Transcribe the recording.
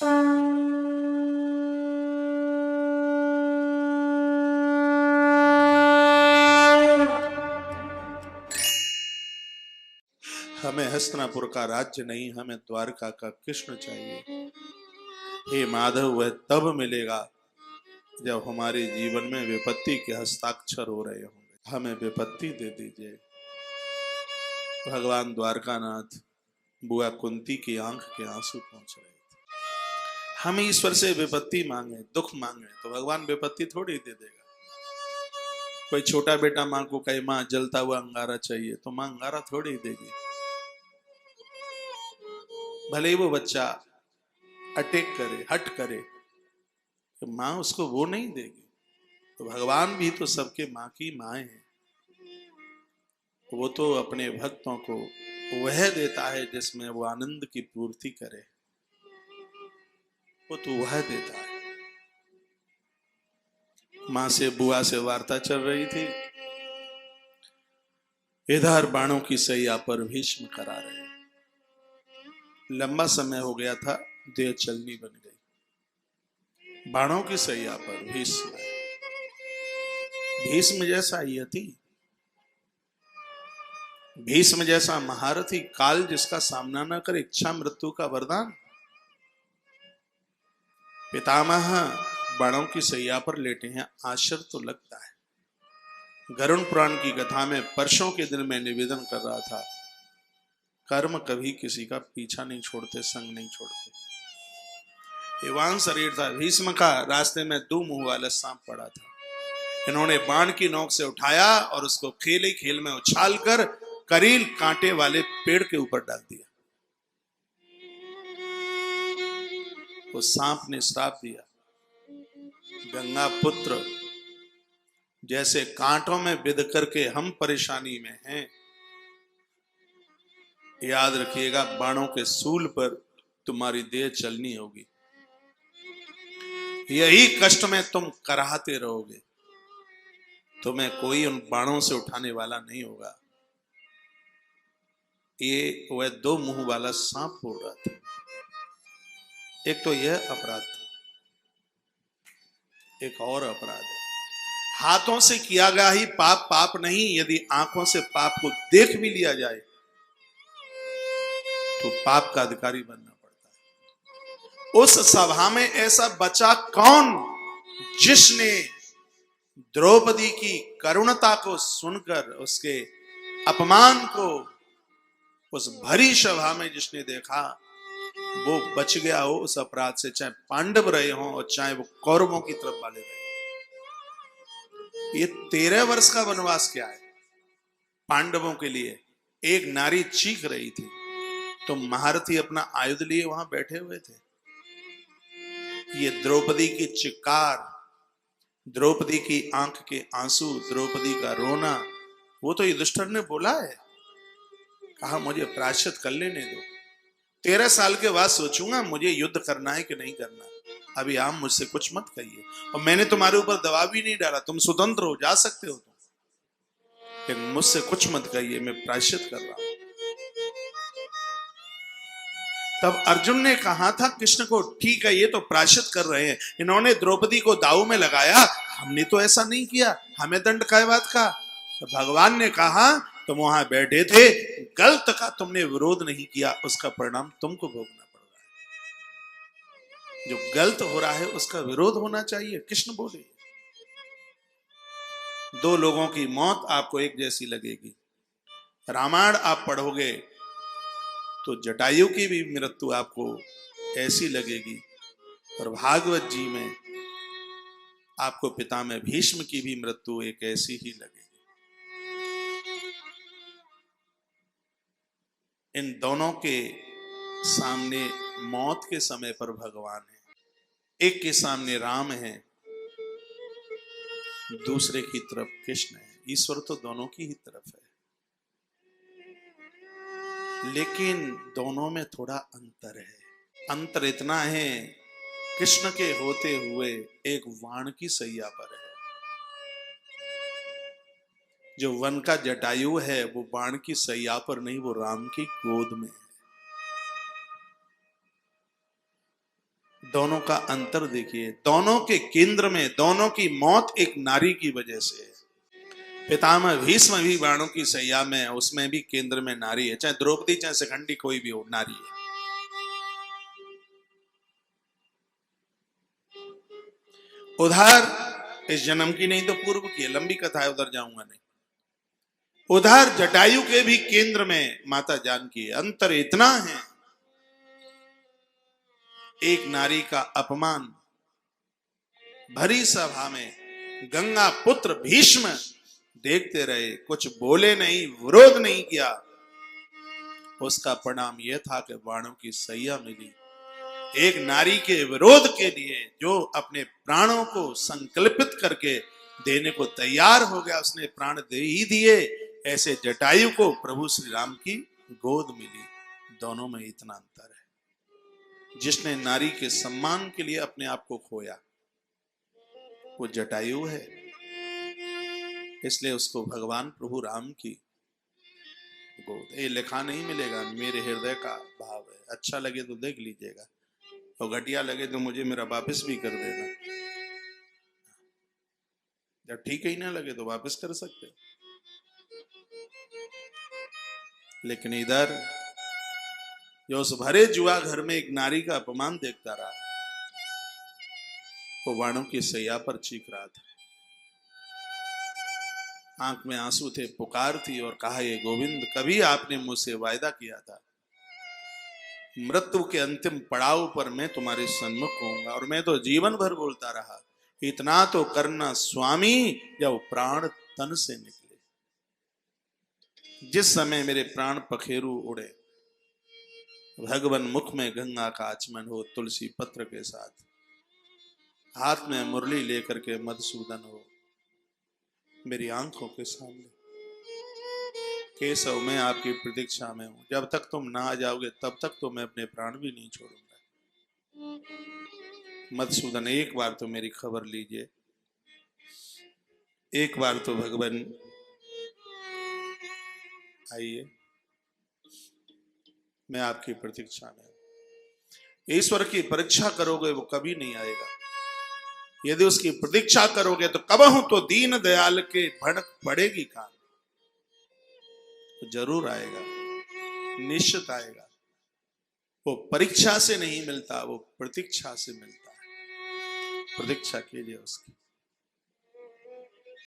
हमें हस्तिनापुर का राज्य नहीं, हमें द्वारका का कृष्ण चाहिए। हे माधव, वह तब मिलेगा जब हमारे जीवन में विपत्ति के हस्ताक्षर हो रहे होंगे। हमें विपत्ति दे दीजिए। भगवान द्वारकानाथ बुआ कुंती की आंख के आंसू पहुंच रहे थे। हम ईश्वर से विपत्ति मांगे, दुख मांगे तो भगवान विपत्ति थोड़ी दे देगा। कोई छोटा बेटा माँ को कहे माँ जलता हुआ अंगारा चाहिए, तो माँ अंगारा थोड़ी देगी। भले ही वो बच्चा अटैक करे, हट करे, तो माँ उसको वो नहीं देगी। तो भगवान भी तो सबके माँ की माँ है। वो तो अपने भक्तों को वह देता है जिसमें वो आनंद की पूर्ति करे, वो तो वह देता है। माँ से बुआ से वार्ता चल रही थी, इधर बाणों की सैया पर भीष्म करा रहे। लंबा समय हो गया था, देह चलनी बन गई। बाणों की सैया पर भीष्म, भीष्म जैसा यति, भीष्म जैसा महारथी, काल जिसका सामना न करे, इच्छा मृत्यु का वरदान। पितामह बाणों की सैया पर लेटे हैं, आश्चर्य तो लगता है। गरुड़ पुराण की कथा में परसों के दिन मैं निवेदन कर रहा था, कर्म कभी किसी का पीछा नहीं छोड़ते, संग नहीं छोड़ते। एवान शरीर था भीष्म का, रास्ते में दो मुंह वाला सांप पड़ा था। इन्होंने बाण की नोक से उठाया और उसको खेल ही खेल में उछाल कर करील कांटे वाले पेड़ के ऊपर डाल दिया। वो सांप ने श्राप दिया, गंगा पुत्र, जैसे कांटों में बिध करके हम परेशानी में हैं, याद रखिएगा बाणों के सूल पर तुम्हारी देह चलनी होगी। यही कष्ट में तुम कराहते रहोगे, तुम्हें कोई उन बाणों से उठाने वाला नहीं होगा। ये वह दो मुंह वाला सांप बोल रहा था। एक तो यह अपराध था, एक और अपराध है। हाथों से किया गया ही पाप पाप नहीं, यदि आंखों से पाप को देख भी लिया जाए तो पाप का अधिकारी बनना पड़ता है। उस सभा में ऐसा बचा कौन जिसने द्रौपदी की करुणता को सुनकर, उसके अपमान को उस भरी सभा में जिसने देखा, वो बच गया हो उस अपराध से, चाहे पांडव रहे हों और चाहे वो कौरवों की तरफ वाले रहे। ये 13 वर्ष का वनवास क्या है पांडवों के लिए। एक नारी चीख रही थी तो महारथी अपना आयुध लिए वहां बैठे हुए थे। ये द्रौपदी की चिक्कार, द्रौपदी की आंख के आंसू, द्रौपदी का रोना, वो तो युधिष्ठिर ने बोला है, कहा मुझे प्रायश्चित कर लेने दो, 13 साल के बाद सोचूंगा मुझे युद्ध करना है कि नहीं करना। अभी आप मुझसे कुछ मत कहिए, और मैंने तुम्हारे ऊपर दबाव भी नहीं डाला, तुम स्वतंत्र हो, जा सकते हो तुम, लेकिन मुझसे कुछ मत कहिए, मैं प्रायश्चित कर रहा हूं। तब अर्जुन ने कहा था कृष्ण को, ठीक है ये तो प्रायश्चित कर रहे हैं, इन्होंने द्रौपदी को दांव में लगाया, हमने तो ऐसा नहीं किया, हमें दंड काय बात का। तो भगवान ने कहा तुम वहां बैठे थे, गलत का तुमने विरोध नहीं किया, उसका परिणाम तुमको भोगना पड़ रहा है। जो गलत हो रहा है उसका विरोध होना चाहिए, कृष्ण बोले। दो लोगों की मौत आपको एक जैसी लगेगी। रामायण आप पढ़ोगे तो जटायु की भी मृत्यु आपको ऐसी लगेगी, और भागवत जी में आपको पितामह भीष्म की भी मृत्यु एक ऐसी ही लगेगी। इन दोनों के सामने मौत के समय पर भगवान है, एक के सामने राम है, दूसरे की तरफ कृष्ण है। ईश्वर तो दोनों की ही तरफ है, लेकिन दोनों में थोड़ा अंतर है। अंतर इतना है, कृष्ण के होते हुए एक वाण की सैया पर है, जो वन का जटायु है वो बाण की सैया पर नहीं, वो राम की गोद में है। दोनों का अंतर देखिए, दोनों के केंद्र में दोनों की मौत एक नारी की वजह से है। पितामह भीष्म भी बाणों की सैया में है, उसमें भी केंद्र में नारी है, चाहे द्रौपदी चाहे शिखंडी कोई भी हो, नारी है। उधर इस जन्म की नहीं तो पूर्व की है, लंबी कथा है, उधर जाऊंगा नहीं। उधर जटायु के भी केंद्र में माता जानकी है। अंतर इतना है, एक नारी का अपमान भरी सभा में गंगा पुत्र भीष्म देखते रहे, कुछ बोले नहीं, विरोध नहीं किया। उसका परिणाम यह था कि बाणों की सैया मिली। एक नारी के विरोध के लिए जो अपने प्राणों को संकल्पित करके देने को तैयार हो गया, उसने प्राण दे ही दिए। ऐसे जटायु को प्रभु श्री राम की गोद मिली। दोनों में इतना अंतर है। जिसने नारी के सम्मान के लिए अपने आप को खोया वो जटायु है, इसलिए उसको भगवान प्रभु राम की गोद। ये लिखा नहीं मिलेगा, मेरे हृदय का भाव है। अच्छा लगे तो देख लीजिएगा, और घटिया लगे तो मुझे मेरा वापस भी कर देना। जब ठीक ही ना लगे तो वापस कर सकते। लेकिन इधर जो उस भरे जुआ घर में एक नारी का अपमान देखता रहा, वो बाणों की सैया पर चीख रहा था। आंख में आंसू थे, पुकार थी और कहा, ये गोविंद, कभी आपने मुझसे वायदा किया था मृत्यु के अंतिम पड़ाव पर मैं तुम्हारे सन्मुख होऊंगा, और मैं तो जीवन भर बोलता रहा, इतना तो करना स्वामी जब प्राण तन से निकले। जिस समय मेरे प्राण पखेरु उड़े, भगवान मुख में गंगा का आचमन हो तुलसी पत्र के साथ, हाथ में मुरली लेकर के मधुसूदन हो मेरी आंखों के सामने, केशव मैं आपकी प्रतीक्षा में हूं। जब तक तुम ना आ जाओगे तब तक तो मैं अपने प्राण भी नहीं छोड़ूंगा। मधुसूदन, एक बार तो मेरी खबर लीजिए, एक बार तो भगवान आइए, मैं आपकी प्रतीक्षा में हूं। ईश्वर की परीक्षा करोगे वो कभी नहीं आएगा, यदि उसकी प्रतीक्षा करोगे तो कबहू तो दीन दयाल के भड़क पड़ेगी कान। तो जरूर आएगा, निश्चित आएगा। वो परीक्षा से नहीं मिलता, वो प्रतीक्षा से मिलता है। प्रतीक्षा कीजिए उसकी।